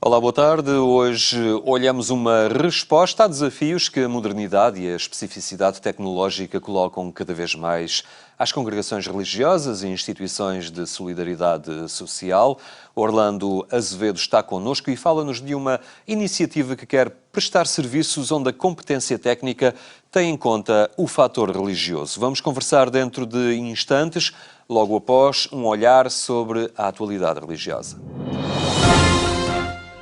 Olá, boa tarde. Hoje olhamos uma resposta a desafios que a modernidade e a especificidade tecnológica colocam cada vez mais às congregações religiosas e instituições de solidariedade social. Orlando Azevedo está connosco e fala-nos de uma iniciativa que quer prestar serviços onde a competência técnica tem em conta o fator religioso. Vamos conversar dentro de instantes, logo após um olhar sobre a atualidade religiosa.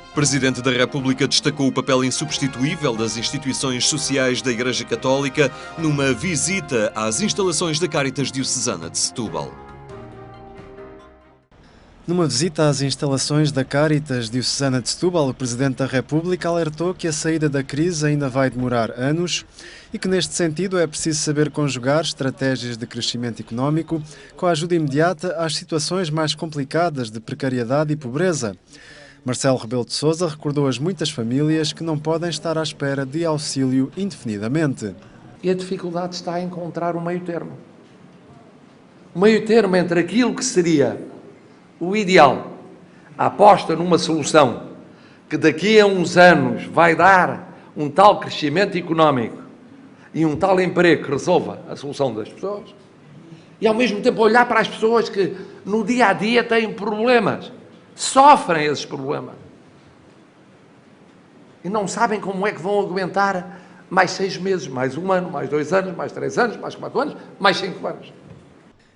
O Presidente da República destacou o papel insubstituível das instituições sociais da Igreja Católica numa visita às instalações da Cáritas Diocesana de Setúbal. Numa visita às instalações da Cáritas Diocesana de Setúbal, o Presidente da República alertou que a saída da crise ainda vai demorar anos e que, neste sentido, é preciso saber conjugar estratégias de crescimento económico com a ajuda imediata às situações mais complicadas de precariedade e pobreza. Marcelo Rebelo de Sousa recordou as muitas famílias que não podem estar à espera de auxílio indefinidamente. E a dificuldade está em encontrar um meio termo. Um meio termo entre aquilo que seria o ideal, a aposta numa solução que daqui a uns anos vai dar um tal crescimento económico e um tal emprego que resolva a solução das pessoas, e ao mesmo tempo olhar para as pessoas que no dia a dia têm problemas, sofrem esses problemas e não sabem como é que vão aguentar mais 6 meses, mais 1 ano, mais 2 anos, mais 3 anos, mais 4 anos, mais 5 anos.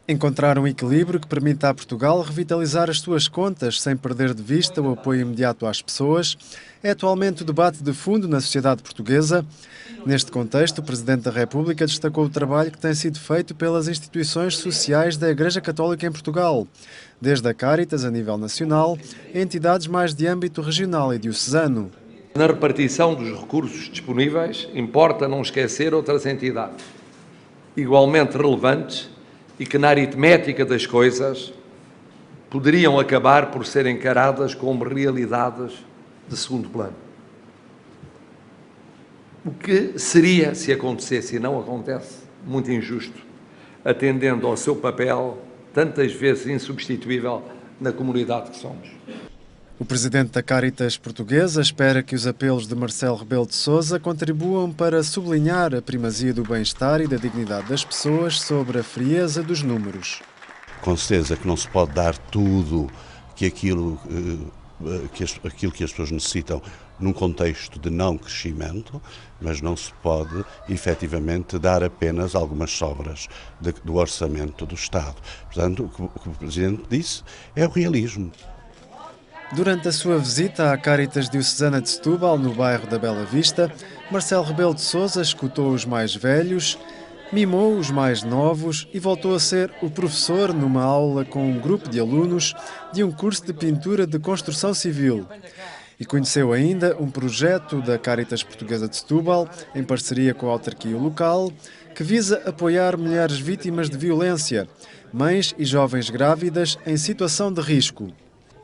Encontrar um equilíbrio que permita a Portugal revitalizar as suas contas sem perder de vista o apoio imediato às pessoas é atualmente o debate de fundo na sociedade portuguesa. Neste contexto, o Presidente da República destacou o trabalho que tem sido feito pelas instituições sociais da Igreja Católica em Portugal, desde a Cáritas a nível nacional a entidades mais de âmbito regional e diocesano. Na repartição dos recursos disponíveis, importa não esquecer outras entidades igualmente relevantes e que na aritmética das coisas poderiam acabar por ser encaradas como realidades de segundo plano. O que seria, se acontecesse e não acontece, muito injusto, atendendo ao seu papel, tantas vezes insubstituível, na comunidade que somos. O Presidente da Cáritas Portuguesa espera que os apelos de Marcelo Rebelo de Sousa contribuam para sublinhar a primazia do bem-estar e da dignidade das pessoas sobre a frieza dos números. Com certeza que não se pode dar tudo aquilo que as pessoas necessitam num contexto de não crescimento, mas não se pode efetivamente dar apenas algumas sobras do orçamento do Estado. Portanto, o que o Presidente disse é o realismo. Durante a sua visita à Cáritas Diocesana de Setúbal, no bairro da Bela Vista, Marcelo Rebelo de Sousa escutou os mais velhos, mimou os mais novos e voltou a ser o professor numa aula com um grupo de alunos de um curso de pintura de construção civil. E conheceu ainda um projeto da Cáritas Portuguesa de Setúbal, em parceria com a autarquia local, que visa apoiar mulheres vítimas de violência, mães e jovens grávidas em situação de risco.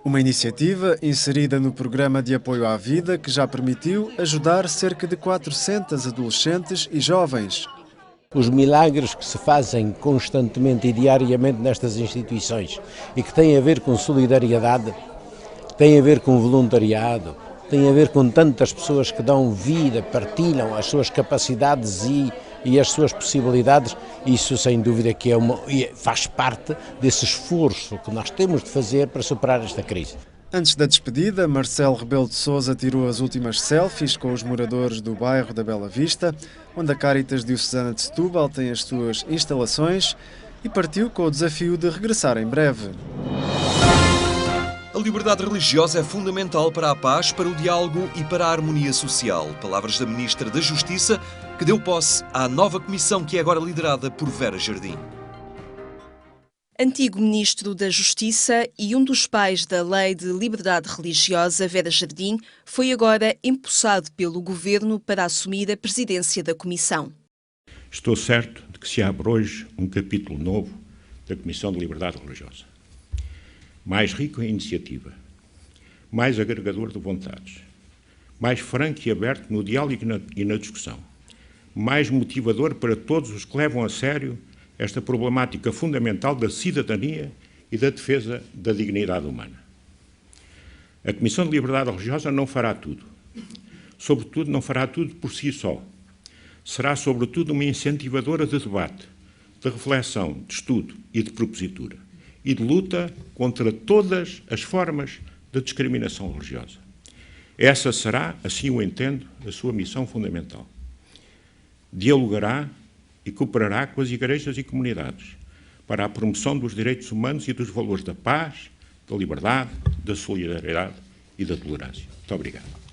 Uma iniciativa inserida no Programa de Apoio à Vida que já permitiu ajudar cerca de 400 adolescentes e jovens. Os milagres que se fazem constantemente e diariamente nestas instituições e que têm a ver com solidariedade, têm a ver com voluntariado, têm a ver com tantas pessoas que dão vida, partilham as suas capacidades e as suas possibilidades, isso sem dúvida que faz parte desse esforço que nós temos de fazer para superar esta crise. Antes da despedida, Marcelo Rebelo de Sousa tirou as últimas selfies com os moradores do bairro da Bela Vista, onde a Cáritas Diocesana de Setúbal tem as suas instalações, e partiu com o desafio de regressar em breve. A liberdade religiosa é fundamental para a paz, para o diálogo e para a harmonia social. Palavras da Ministra da Justiça, que deu posse à nova comissão que é agora liderada por Vera Jardim. Antigo Ministro da Justiça e um dos pais da Lei de Liberdade Religiosa, Vera Jardim, foi agora empossado pelo Governo para assumir a presidência da Comissão. Estou certo de que se abre hoje um capítulo novo da Comissão de Liberdade Religiosa. Mais rico em iniciativa, mais agregador de vontades, mais franco e aberto no diálogo e na discussão, mais motivador para todos os que levam a sério esta problemática fundamental da cidadania e da defesa da dignidade humana. A Comissão de Liberdade Religiosa não fará tudo. Sobretudo, não fará tudo por si só. Será, sobretudo, uma incentivadora de debate, de reflexão, de estudo e de propositura, e de luta contra todas as formas de discriminação religiosa. Essa será, assim o entendo, a sua missão fundamental. Dialogará e cooperará com as igrejas e comunidades para a promoção dos direitos humanos e dos valores da paz, da liberdade, da solidariedade e da tolerância. Muito obrigado.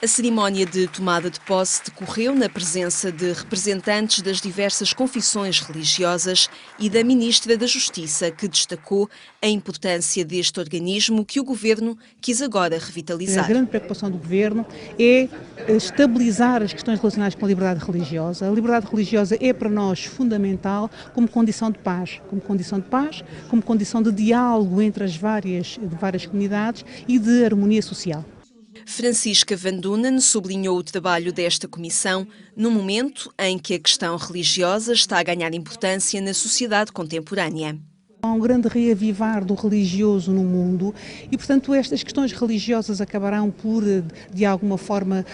A cerimónia de tomada de posse decorreu na presença de representantes das diversas confissões religiosas e da Ministra da Justiça, que destacou a importância deste organismo que o Governo quis agora revitalizar. A grande preocupação do Governo é estabilizar as questões relacionadas com a liberdade religiosa. A liberdade religiosa é para nós fundamental como condição de paz, como condição de diálogo entre as várias comunidades e de harmonia social. Francisca Van Dunen sublinhou o trabalho desta comissão no momento em que a questão religiosa está a ganhar importância na sociedade contemporânea. Há um grande reavivar do religioso no mundo e, portanto, estas questões religiosas acabarão por, de alguma forma,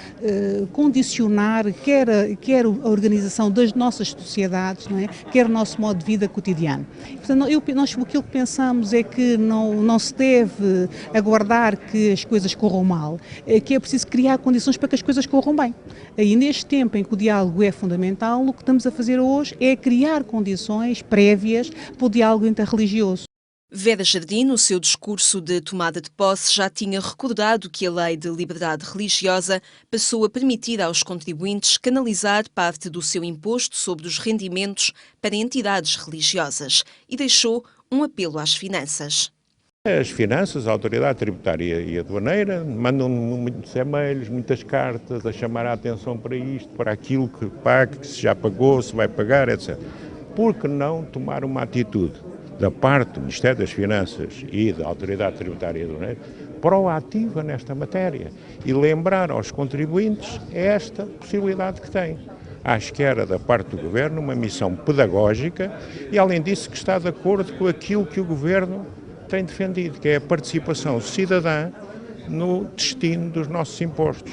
condicionar quer a organização das nossas sociedades, não é? Quer o nosso modo de vida cotidiano. Portanto, nós aquilo que pensamos é que não se deve aguardar que as coisas corram mal, que é preciso criar condições para que as coisas corram bem. E neste tempo em que o diálogo é fundamental, o que estamos a fazer hoje é criar condições prévias para o diálogo interreligioso. Vera Jardim, no seu discurso de tomada de posse, já tinha recordado que a Lei de Liberdade Religiosa passou a permitir aos contribuintes canalizar parte do seu imposto sobre os rendimentos para entidades religiosas e deixou um apelo às finanças. As finanças, a autoridade tributária e aduaneira mandam muitos e-mails, muitas cartas a chamar a atenção para isto, para aquilo que paga, que se já pagou, se vai pagar, etc. Por que não tomar uma atitude da parte do Ministério das Finanças e da autoridade tributária e aduaneira proativa nesta matéria e lembrar aos contribuintes esta possibilidade que têm? Acho que era da parte do Governo uma missão pedagógica e, além disso, que está de acordo com aquilo que o Governo tem defendido, que é a participação cidadã no destino dos nossos impostos.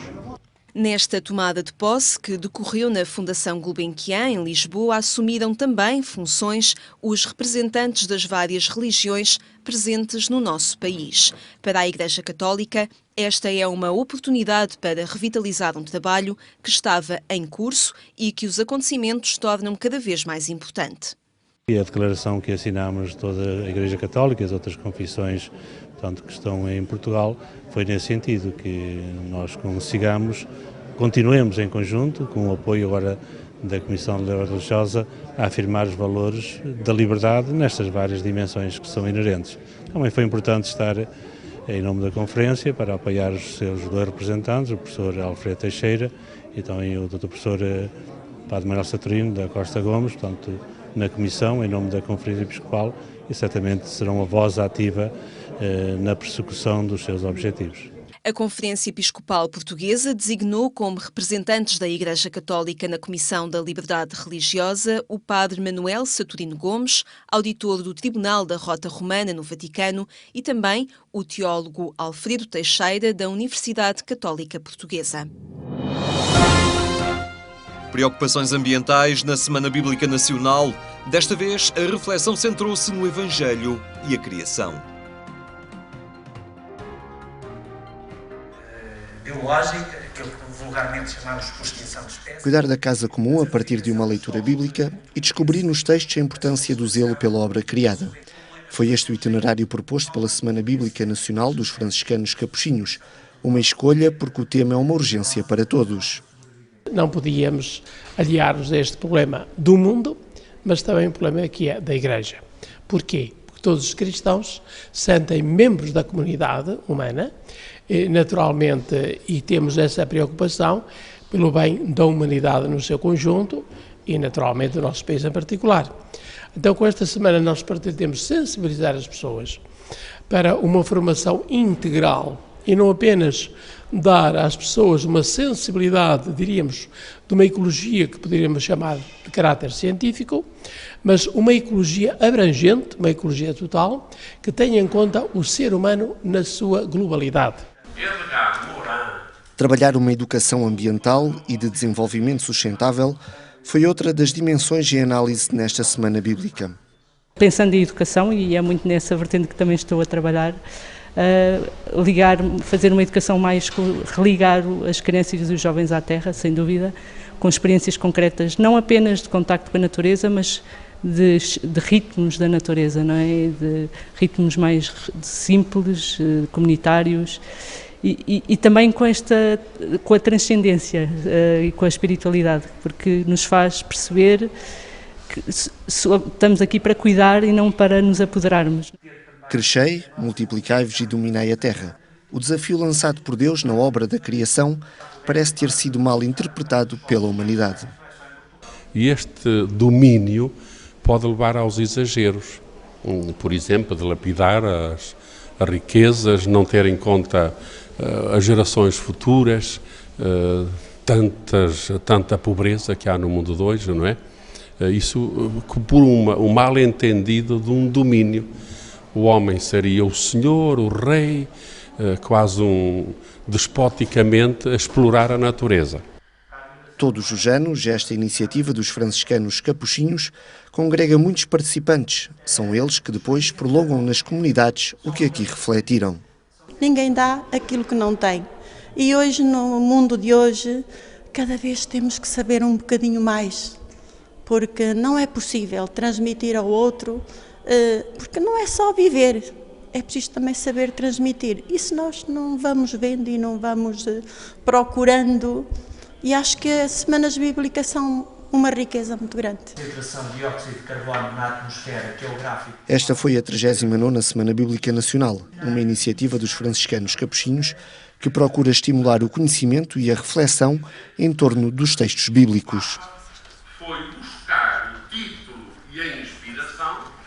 Nesta tomada de posse, que decorreu na Fundação Gulbenkian, em Lisboa, assumiram também funções os representantes das várias religiões presentes no nosso país. Para a Igreja Católica, esta é uma oportunidade para revitalizar um trabalho que estava em curso e que os acontecimentos tornam cada vez mais importante. E a declaração que assinamos toda a Igreja Católica e as outras confissões, portanto, que estão em Portugal, foi nesse sentido que nós continuemos em conjunto, com o apoio agora da Comissão de Liberdade Religiosa, a afirmar os valores da liberdade nestas várias dimensões que são inerentes. Também foi importante estar em nome da conferência para apoiar os seus dois representantes, o professor Alfredo Teixeira e também o doutor professor Padre Manuel Saturino da Costa Gomes, portanto, na Comissão, em nome da Conferência Episcopal, e certamente serão a voz ativa na persecução dos seus objetivos. A Conferência Episcopal Portuguesa designou como representantes da Igreja Católica na Comissão da Liberdade Religiosa o Padre Manuel Saturino Gomes, auditor do Tribunal da Rota Romana no Vaticano, e também o teólogo Alfredo Teixeira, da Universidade Católica Portuguesa. Preocupações ambientais na Semana Bíblica Nacional. Desta vez, a reflexão centrou-se no Evangelho e a criação. Biológica, aquilo que vulgarmente chamamos de extinção de espécies. Cuidar da casa comum a partir de uma leitura bíblica e descobrir nos textos a importância do zelo pela obra criada. Foi este o itinerário proposto pela Semana Bíblica Nacional dos Franciscanos Capuchinhos. Uma escolha porque o tema é uma urgência para todos. Não podíamos aliar-nos a este problema do mundo, mas também um problema que é da Igreja. Porquê? Porque todos os cristãos se sentem membros da comunidade humana, naturalmente, e temos essa preocupação pelo bem da humanidade no seu conjunto e, naturalmente, do nosso país em particular. Então, com esta semana, nós pretendemos sensibilizar as pessoas para uma formação integral e não apenas dar às pessoas uma sensibilidade, diríamos, de uma ecologia que poderíamos chamar de caráter científico, mas uma ecologia abrangente, uma ecologia total, que tenha em conta o ser humano na sua globalidade. Trabalhar uma educação ambiental e de desenvolvimento sustentável foi outra das dimensões em análise nesta Semana Bíblica. Pensando em educação, e é muito nessa vertente que também estou a trabalhar, fazer uma educação mais, religar as crianças e os jovens à terra, sem dúvida, com experiências concretas, não apenas de contacto com a natureza, mas de ritmos da natureza, não é? De ritmos mais simples, comunitários, e também com a transcendência e com a espiritualidade, porque nos faz perceber que estamos aqui para cuidar e não para nos apoderarmos. Crescei, multiplicai-vos e dominai a terra. O desafio lançado por Deus na obra da criação parece ter sido mal interpretado pela humanidade. E este domínio pode levar aos exageros, por exemplo, de lapidar as riquezas, não ter em conta as gerações futuras, tanta pobreza que há no mundo de hoje, não é? Isso por um mal-entendido de um domínio. O homem seria o senhor, o rei, quase despoticamente a explorar a natureza. Todos os anos, esta iniciativa dos franciscanos capuchinhos congrega muitos participantes. São eles que depois prolongam nas comunidades o que aqui refletiram. Ninguém dá aquilo que não tem. E hoje, no mundo de hoje, cada vez temos que saber um bocadinho mais, porque não é possível transmitir ao outro, porque não é só viver, é preciso também saber transmitir. E se nós não vamos vendo e não vamos procurando, e acho que as semanas bíblicas são uma riqueza muito grande. Concentração de dióxido de carbono na atmosfera, que é o gráfico. Esta foi a 39ª Semana Bíblica Nacional, uma iniciativa dos franciscanos capuchinhos que procura estimular o conhecimento e a reflexão em torno dos textos bíblicos. Foi buscar o título e a inspiração.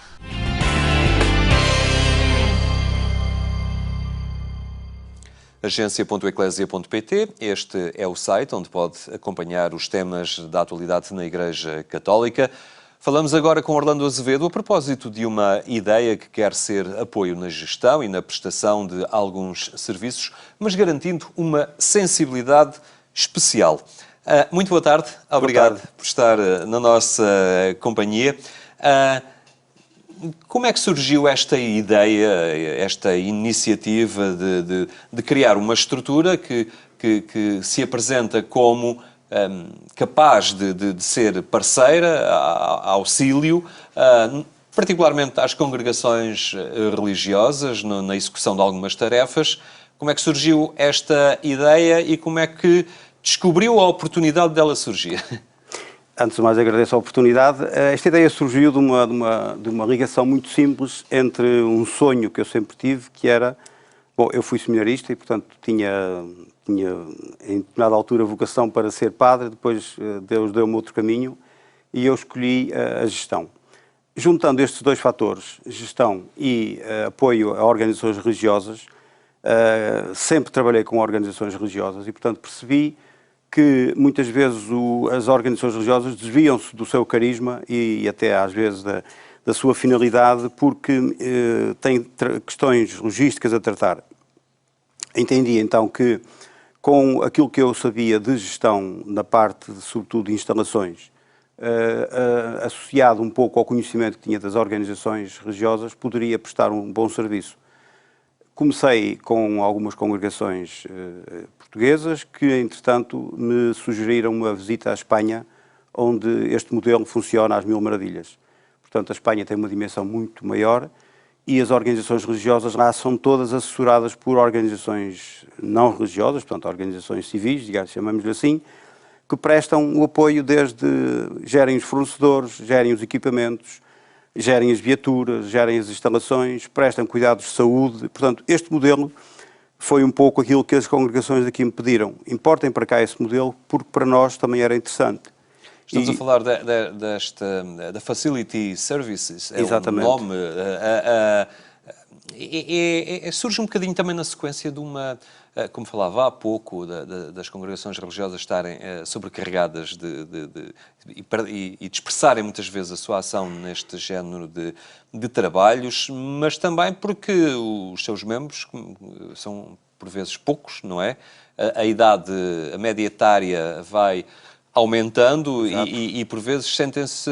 Agência.eclésia.pt, este é o site onde pode acompanhar os temas da atualidade na Igreja Católica. Falamos agora com Orlando Azevedo a propósito de uma ideia que quer ser apoio na gestão e na prestação de alguns serviços, mas garantindo uma sensibilidade especial. Muito boa tarde, obrigado por estar na nossa companhia. Como é que surgiu esta ideia, esta iniciativa de criar uma estrutura que se apresenta como capaz de ser parceira, auxílio, particularmente às congregações religiosas, na execução de algumas tarefas? Como é que surgiu esta ideia e como é que descobriu a oportunidade dela surgir? Antes de mais, agradeço a oportunidade. Esta ideia surgiu de uma ligação muito simples entre um sonho que eu sempre tive, que era... Bom, eu fui seminarista e, portanto, tinha em determinada altura vocação para ser padre, depois Deus deu-me outro caminho e eu escolhi a gestão. Juntando estes dois fatores, gestão e apoio a organizações religiosas, sempre trabalhei com organizações religiosas e, portanto, percebi que muitas vezes as organizações religiosas desviam-se do seu carisma e até às vezes da sua finalidade porque têm questões logísticas a tratar. Entendi então que com aquilo que eu sabia de gestão na parte, sobretudo, de instalações, associado um pouco ao conhecimento que tinha das organizações religiosas, poderia prestar um bom serviço. Comecei com algumas congregações portuguesas que, entretanto, me sugeriram uma visita à Espanha, onde este modelo funciona às mil maravilhas. Portanto, a Espanha tem uma dimensão muito maior e as organizações religiosas lá são todas assessoradas por organizações não religiosas, portanto, organizações civis, digamos, chamamos-lhe assim, que prestam o apoio desde gerem os fornecedores, gerem os equipamentos, gerem as viaturas, gerem as instalações, prestam cuidados de saúde. Portanto, este modelo foi um pouco aquilo que as congregações aqui me pediram. Importem para cá esse modelo, porque para nós também era interessante. Estamos a falar da Facility Services, é exatamente. o nome. surge um bocadinho também na sequência de uma, como falava há pouco, das congregações religiosas estarem sobrecarregadas e dispersarem muitas vezes a sua ação neste género de trabalhos, mas também porque os seus membros são, por vezes, poucos, não é? A média etária vai aumentando e por vezes sentem-se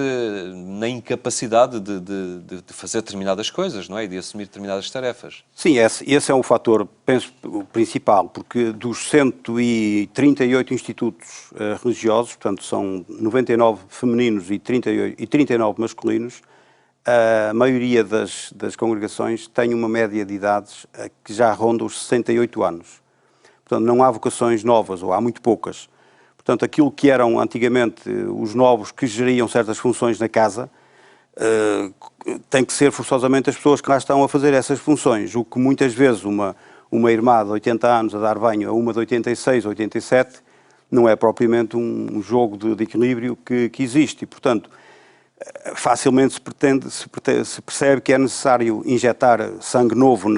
na incapacidade de fazer determinadas coisas, não é? E de assumir determinadas tarefas. Sim, esse é um fator, penso, principal, porque dos 138 institutos religiosos, portanto são 99 femininos e 39 masculinos, a maioria das congregações tem uma média de idades que já ronda os 68 anos. Portanto, não há vocações novas, ou há muito poucas. Portanto, aquilo que eram antigamente os novos que geriam certas funções na casa, tem que ser forçosamente as pessoas que lá estão a fazer essas funções, o que muitas vezes uma irmã de 80 anos a dar banho a uma de 86, 87, não é propriamente um jogo de equilíbrio que existe. E, portanto, facilmente se percebe que é necessário injetar sangue novo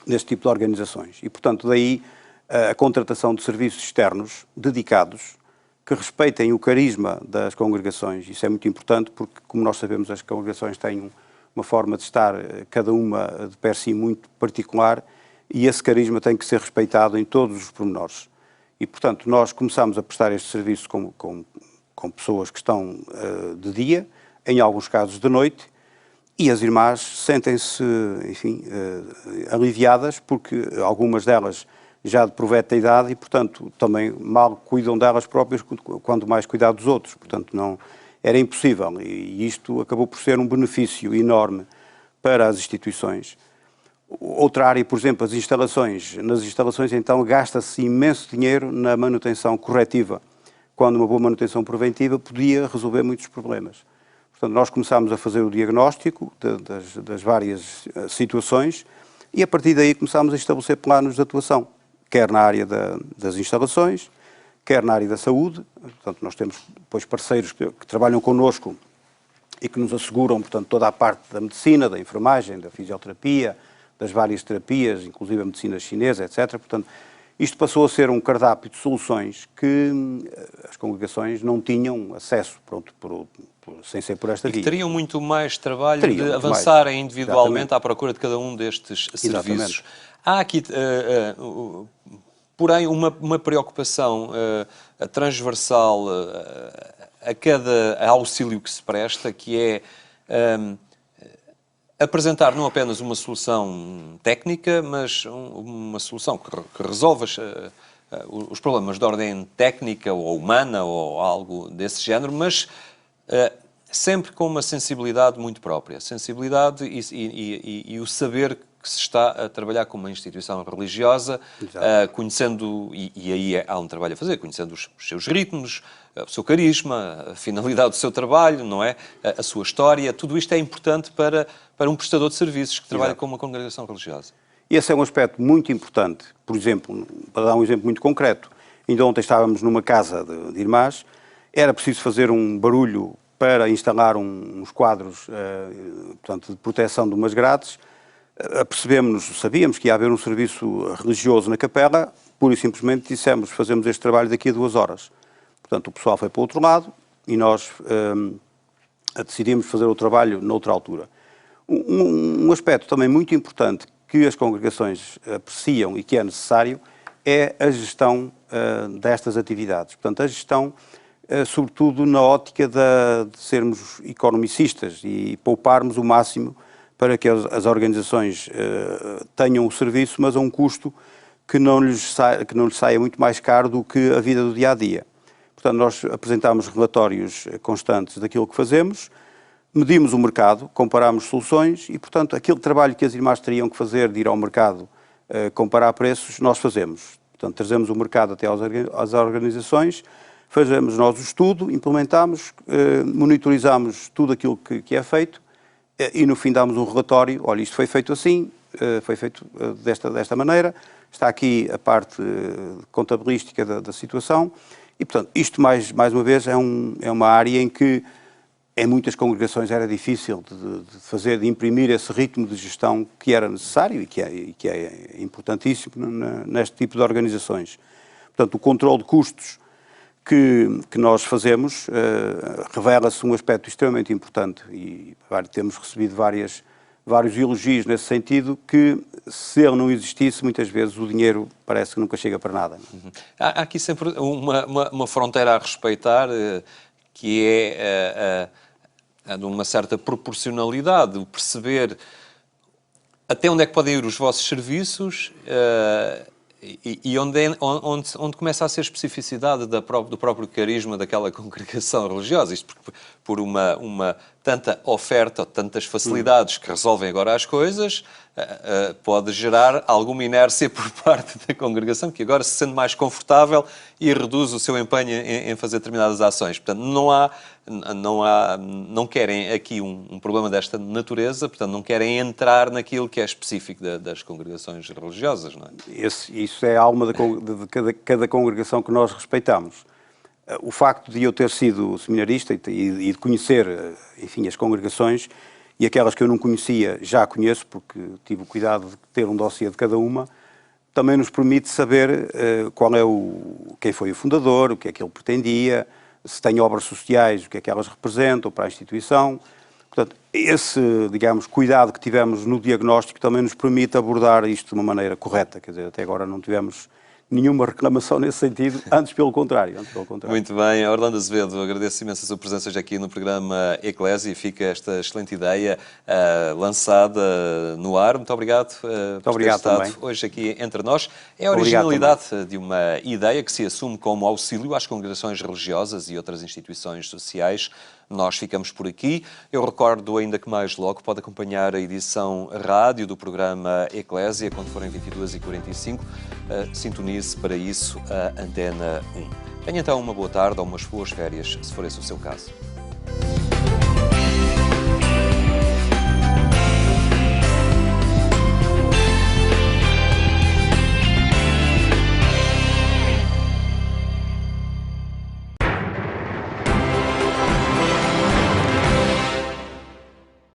neste tipo de organizações. E, portanto, daí a contratação de serviços externos dedicados que respeitem o carisma das congregações. Isso é muito importante porque, como nós sabemos, as congregações têm uma forma de estar, cada uma de per si, muito particular, e esse carisma tem que ser respeitado em todos os pormenores. E, portanto, nós começamos a prestar este serviço com pessoas que estão de dia, em alguns casos de noite, e as irmãs sentem-se, enfim, aliviadas, porque algumas delas já de proveta idade e, portanto, também mal cuidam delas próprias, quanto mais cuidar dos outros. Portanto, não era impossível. E isto acabou por ser um benefício enorme para as instituições. Outra área, por exemplo, as instalações. Nas instalações, então, gasta-se imenso dinheiro na manutenção corretiva, quando uma boa manutenção preventiva podia resolver muitos problemas. Portanto, nós começámos a fazer o diagnóstico das várias situações e, a partir daí, começámos a estabelecer planos de atuação, quer na área das instalações, quer na área da saúde. Portanto, nós temos depois parceiros que trabalham connosco e que nos asseguram, portanto, toda a parte da medicina, da enfermagem, da fisioterapia, das várias terapias, inclusive a medicina chinesa, etc. Portanto, isto passou a ser um cardápio de soluções que as congregações não tinham acesso, sem ser por esta via. E que teriam muito mais trabalho de avançarem individualmente à procura de cada um destes serviços. Há aqui, porém, uma preocupação transversal a cada auxílio que se presta, que é apresentar não apenas uma solução técnica, mas uma solução que resolva os problemas de ordem técnica ou humana ou algo desse género, mas sempre com uma sensibilidade muito própria. Sensibilidade e o saber que se está a trabalhar com uma instituição religiosa, conhecendo, e aí há um trabalho a fazer, conhecendo os seus ritmos, o seu carisma, a finalidade do seu trabalho, não é? A sua história. Tudo isto é importante para um prestador de serviços que trabalha com uma congregação religiosa. Esse é um aspecto muito importante. Por exemplo, para dar um exemplo muito concreto, ainda ontem estávamos numa casa de irmãs, era preciso fazer um barulho para instalar uns quadros, portanto, de proteção de umas grades. Sabíamos que ia haver um serviço religioso na capela, pura e simplesmente dissemos, fazemos este trabalho daqui a 2 horas. Portanto, o pessoal foi para o outro lado e nós decidimos fazer o trabalho noutra altura. Um aspecto também muito importante que as congregações apreciam e que é necessário é a gestão destas atividades. Portanto, a gestão, sobretudo na ótica de sermos economicistas e pouparmos o máximo para que as organizações tenham o serviço, mas a um custo que não lhes saia muito mais caro do que a vida do dia-a-dia. Portanto, nós apresentámos relatórios constantes daquilo que fazemos, medimos o mercado, comparámos soluções e, portanto, aquele trabalho que as irmãs teriam que fazer de ir ao mercado comparar preços, nós fazemos. Portanto, trazemos o mercado até às organizações, fazemos nós o estudo, implementamos, monitorizamos tudo aquilo que é feito e no fim damos um relatório, olha, isto foi feito assim, foi feito desta maneira, está aqui a parte contabilística da situação e, portanto, isto mais uma vez é uma área em que em muitas congregações era difícil de imprimir esse ritmo de gestão que era necessário e que é importantíssimo neste tipo de organizações. Portanto, o controle de custos que nós fazemos revela-se um aspecto extremamente importante e temos recebido vários elogios nesse sentido, que se ele não existisse, muitas vezes o dinheiro parece que nunca chega para nada. Há aqui sempre uma fronteira a respeitar, que é de uma certa proporcionalidade, perceber até onde é que podem ir os vossos serviços e onde começa a ser especificidade do próprio carisma daquela congregação religiosa. Isto porque por uma tanta oferta, tantas facilidades que resolvem agora as coisas, pode gerar alguma inércia por parte da congregação, que agora se sente mais confortável e reduz o seu empenho em fazer determinadas ações. Portanto, não querem aqui um problema desta natureza, portanto, não querem entrar naquilo que é específico das congregações religiosas, não é? Isso é a alma de cada congregação que nós respeitamos. O facto de eu ter sido seminarista e de conhecer, enfim, as congregações, e aquelas que eu não conhecia já conheço, porque tive o cuidado de ter um dossiê de cada uma, também nos permite saber quem foi o fundador, o que é que ele pretendia, se tem obras sociais, o que é que elas representam para a instituição. Portanto, esse, digamos, cuidado que tivemos no diagnóstico também nos permite abordar isto de uma maneira correta. Quer dizer, até agora não tivemos nenhuma reclamação nesse sentido, antes pelo contrário. Muito bem. Orlando Azevedo, agradeço imenso a sua presença aqui no programa Eclésia e fica esta excelente ideia lançada no ar. Muito obrigado por ter estado também hoje aqui entre nós. É a originalidade de uma ideia que se assume como auxílio às congregações religiosas e outras instituições sociais. Nós ficamos por aqui. Eu recordo ainda que mais logo pode acompanhar a edição rádio do programa Eclésia, quando forem 22h45. Sintonize para isso a Antena 1. Tenha então uma boa tarde ou umas boas férias, se for esse o seu caso.